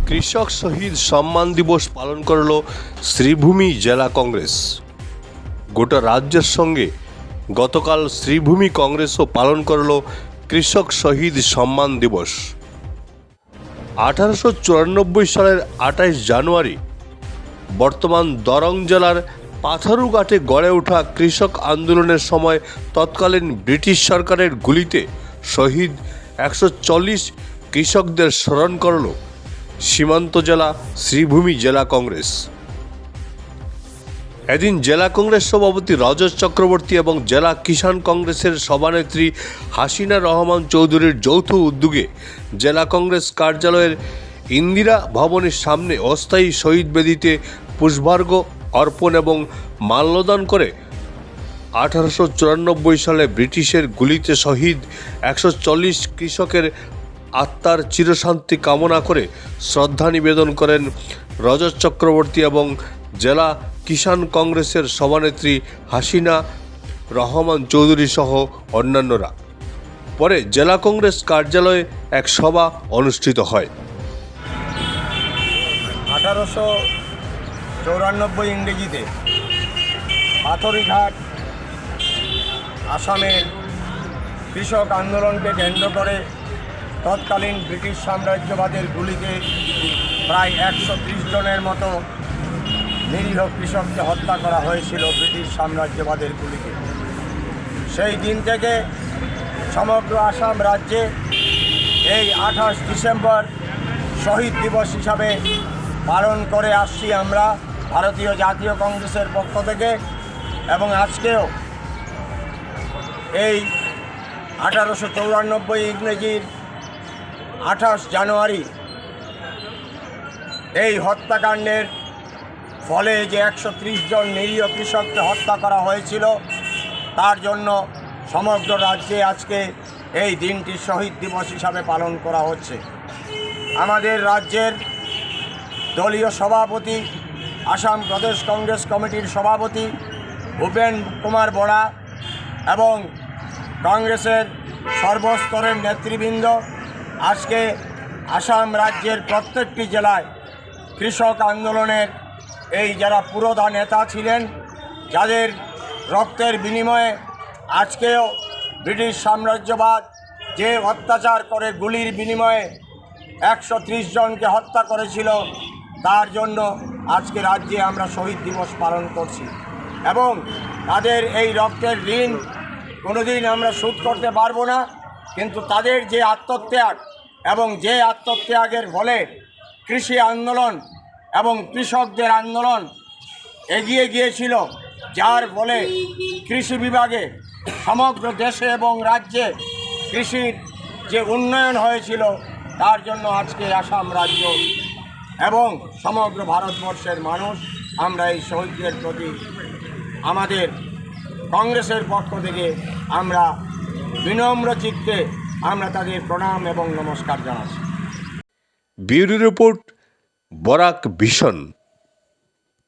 কৃষক শহীদ সম্মান দিবস পালন করল শ্রীভূমি জেলা কংগ্রেস। গোটা রাজ্যের সঙ্গে গতকাল শ্রীভূমি কংগ্রেসও পালন করল কৃষক শহীদ সম্মান দিবস। 1894 সালের 28 জানুয়ারি বর্তমান দরং জেলার পাথারুঘাটে গড়ে ওঠা কৃষক আন্দোলনের সময় তৎকালীন ব্রিটিশ সরকারের গুলিতে শহীদ 140 কৃষকদের স্মরণ করল সীমান্ত জেলা শ্রীভূমি জেলা কংগ্রেস। এদিন জেলা কংগ্রেস সভাপতি রজত চক্রবর্তী এবং জেলা কিষাণ কংগ্রেসের সভানেত্রী হাসিনা রহমান চৌধুরীর যৌথ উদ্যোগে জেলা কংগ্রেস কার্যালয়ের ইন্দিরা ভবনের সামনে অস্থায়ী শহীদ বেদিতে পুষ্পার্ঘ্য অর্পণ এবং মাল্যদান করে 1894 সালে ব্রিটিশের গুলিতে শহীদ 140 কৃষকের আত্মার চিরশান্তি কামনা করে শ্রদ্ধা নিবেদন করেন রজত চক্রবর্তী এবং জেলা কিষাণ কংগ্রেসের সভানেত্রী হাসিনা রহমান চৌধুরী সহ অন্যান্যরা। পরে জেলা কংগ্রেস কার্যালয়ে এক সভা অনুষ্ঠিত হয়। 1894 ইংরেজিতে পাথরঘাট আসামের কৃষক আন্দোলনকে কেন্দ্র করে তৎকালীন ব্রিটিশ সাম্রাজ্যবাদের গুলিতে প্রায় 130 জনের মতো নিরীহ কৃষককে হত্যা করা হয়েছিল ব্রিটিশ সাম্রাজ্যবাদের গুলিতে। সেই দিন থেকে সমগ্র আসাম রাজ্যে এই 28 ডিসেম্বর শহীদ দিবস হিসাবে পালন করে আসছি আমরা ভারতীয় জাতীয় কংগ্রেসের পক্ষ থেকে। এবং আজকেও এই 1894 ইংরেজির 28 জানুয়ারি এই হত্যাকাণ্ডের ফলে যে 130 জন নিরীহ কৃষককে হত্যা করা হয়েছিল তার জন্য সমগ্র রাজ্যে আজকে এই দিনটি শহীদ দিবস হিসাবে পালন করা হচ্ছে। আমাদের রাজ্যের দলীয় সভাপতি আসাম প্রদেশ কংগ্রেস কমিটির সভাপতি ভূপেন কুমার বরা এবং কংগ্রেসের সর্বস্তরের নেতৃবৃন্দ আজকে আসাম রাজ্যের প্রত্যেকটি জেলায় কৃষক আন্দোলনের এই যারা পুরোধা নেতা ছিলেন, যাদের রক্তের বিনিময়ে আজকেও ব্রিটিশ সাম্রাজ্যবাদ যে অত্যাচার করে গুলির বিনিময়ে 130 জনকে হত্যা করেছিল তার জন্য আজকে রাজ্যে আমরা শহীদ দিবস পালন করছি। এবং তাদের এই রক্তের ঋণ কোনোদিন আমরা শোধ করতে পারবো না, কিন্তু তাদের যে আত্মত্যাগ এবং যে আত্মত্যাগের ফলে কৃষি আন্দোলন এবং কৃষকদের আন্দোলন এগিয়ে গিয়েছিল, যার ফলে কৃষি বিভাগে সমগ্র দেশে এবং রাজ্যে কৃষির যে উন্নয়ন হয়েছিল তার জন্য আজকে আসাম রাজ্য এবং সমগ্র ভারতবর্ষের মানুষ আমরা এই শহীদদের প্রতি আমাদের কংগ্রেসের পক্ষ থেকে আমরা বিনম্র চিত্তে আমরা তাদের প্রণাম এবং নমস্কার জানাচ্ছি। Bureau report, Barak vision.